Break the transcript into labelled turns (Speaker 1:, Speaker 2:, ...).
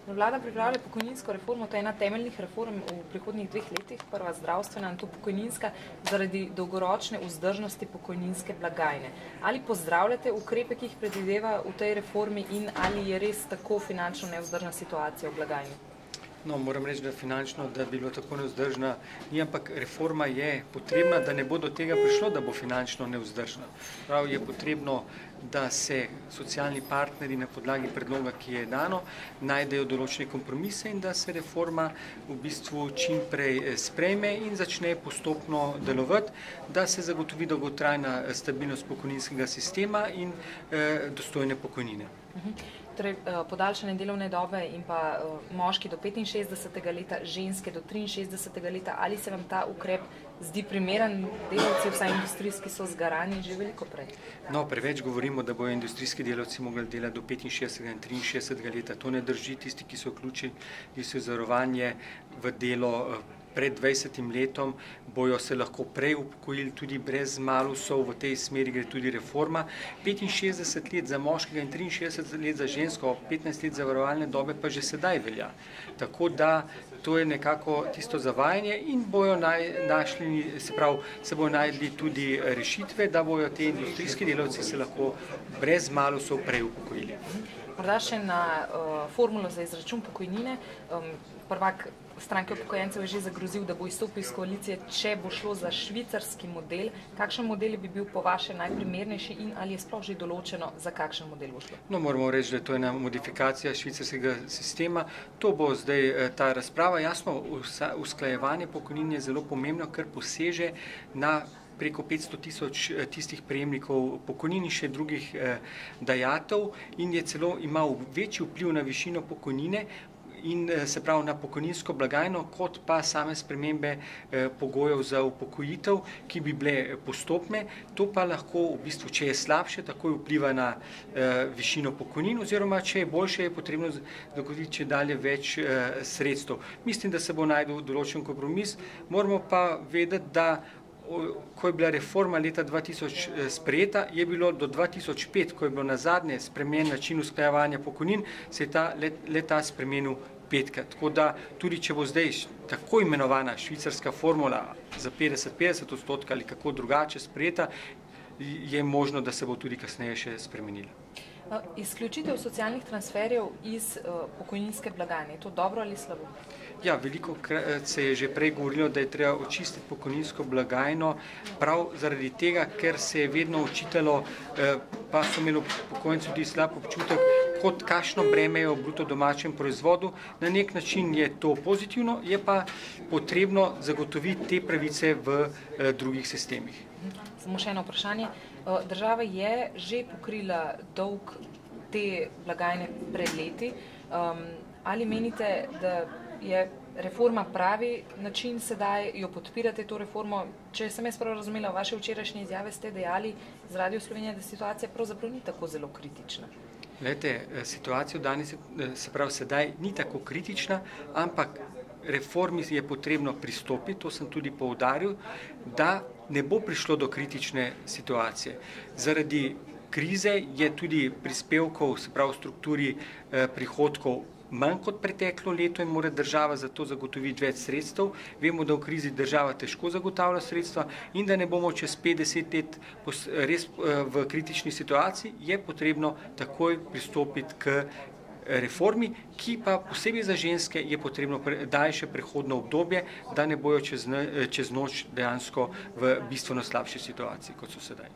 Speaker 1: Vlada pripravlja pokojninsko reformo, to je ena temeljnih reform v prihodnjih 2 letih, prva zdravstvena in to pokojninska, zaradi dolgoročne vzdržnosti pokojninske blagajne. Ali pozdravljate ukrepe, ki jih predvideva v tej reformi in ali je res tako finančno nevzdržna situacija v blagajni?
Speaker 2: No, moram reči, da finančno, da bi bilo tako nevzdržna, ni, ampak reforma je potrebna, da ne bo do tega prišlo, da bo finančno nevzdržna. Prav je potrebno, da se socialni partnerji na podlagi predloga, ki je dano, najdejo določene kompromise in da se reforma v bistvu čim prej sprejme in začne postopno delovati, da se zagotovi dolgotrajna stabilnost pokojninskega sistema in dostojne pokojnine.
Speaker 1: Torej, podaljšanje delovne dobe in pa moški do 65. leta, ženske do 63. leta, ali se vam ta ukrep zdi primeren? Delavci, vsaj industrijski, so zgarani že veliko prej.
Speaker 2: No, preveč govorimo, da bojo industrijski delavci mogli delati do 65. in 63. leta. To ne drži. Tisti, ki so vključili zavarovanje v delo pred 20. letom, bojo se lahko prej upokojili tudi brez malusov, v tej smeri gre tudi reforma. 65 let za moškega in 63 let za žensko, 15 let zavarovalne dobe pa že sedaj velja. Tako da to je nekako tisto zavajanje in bojo našli, se bojo najdli tudi rešitve, da bojo te industrijski delavci se lahko brez malusov prej upokojili.
Speaker 1: Morda še na formulo za izračun pokojnine. Prvak stranke upokojencev je že zagrozil, da bo izstopil iz koalicije, če bo šlo za švicarski model. Kakšen model bi bil po vaše najprimernejši in ali je sploh že določeno, za kakšen model bo šlo? No,
Speaker 2: moramo reči, da je to ena modifikacija švicarskega sistema. To bo zdaj ta razprava. Jasno, usklajevanje pokojnin je zelo pomembno, ker poseže na preko 500 tisoč tistih prejemnikov pokojnin in še drugih dajatev in je celo imel večji vpliv na višino pokojnine in se pravi na pokojninsko blagajno, kot pa same spremembe pogojev za upokojitev, ki bi bile postopne. To pa lahko v bistvu, če je slabše, takoj vpliva na višino pokojnin, oziroma če je boljše, je potrebno zagotoviti čedalje več sredstev. Mislim, da se bo najdel določen kompromis. Moramo pa vedeti, da ko je bila reforma leta 2000 sprejeta, je bilo do 2005, ko je bilo nazadnje spremenjen način usklajevanja pokojnin, se je le-ta spremenil 5-krat. Tako da tudi če bo zdaj tako imenovana švicarska formula za 50-50% ali kako drugače sprejeta, je možno, da se bo tudi kasneje še spremenila.
Speaker 1: Izključitev socialnih transferjev iz pokojninske blagajne, je to dobro ali slabo?
Speaker 2: Ja, veliko se je že prej govorilo, da je treba očistiti pokojninsko blagajno, prav zaradi tega, ker se je vedno očitalo, pa so imeli upokojenci tudi slab občutek, kot kakšno breme je v bruto domačem proizvodu. Na nek način je to pozitivno, je pa potrebno zagotoviti te pravice v drugih sistemih.
Speaker 1: Samo še eno vprašanje. Država je že pokrila dolg te blagajne pred leti. Ali menite, da je reforma pravi način sedaj, jo podpirate to reformo? Če sem jaz prav razumela, vaše včerajšnje izjave ste dejali z Radio Slovenije, da situacija pravzaprav ni tako zelo kritična.
Speaker 2: Glejte, situacija danes, se pravi sedaj, ni tako kritična, ampak reformi je potrebno pristopiti, to sem tudi poudaril, da ne bo prišlo do kritične situacije. Zaradi krize je tudi prispevkov, se pravi v strukturi prihodkov, manj kot preteklo leto in mora država za to zagotoviti več sredstev. Vemo, da v krizi država težko zagotavlja sredstva in da ne bomo čez 50 let res v kritični situaciji, je potrebno takoj pristopiti k reformi, ki pa posebej za ženske je potrebno daljše prehodno obdobje, da ne bojo čez noč dejansko v bistveno slabši situaciji, kot so sedaj.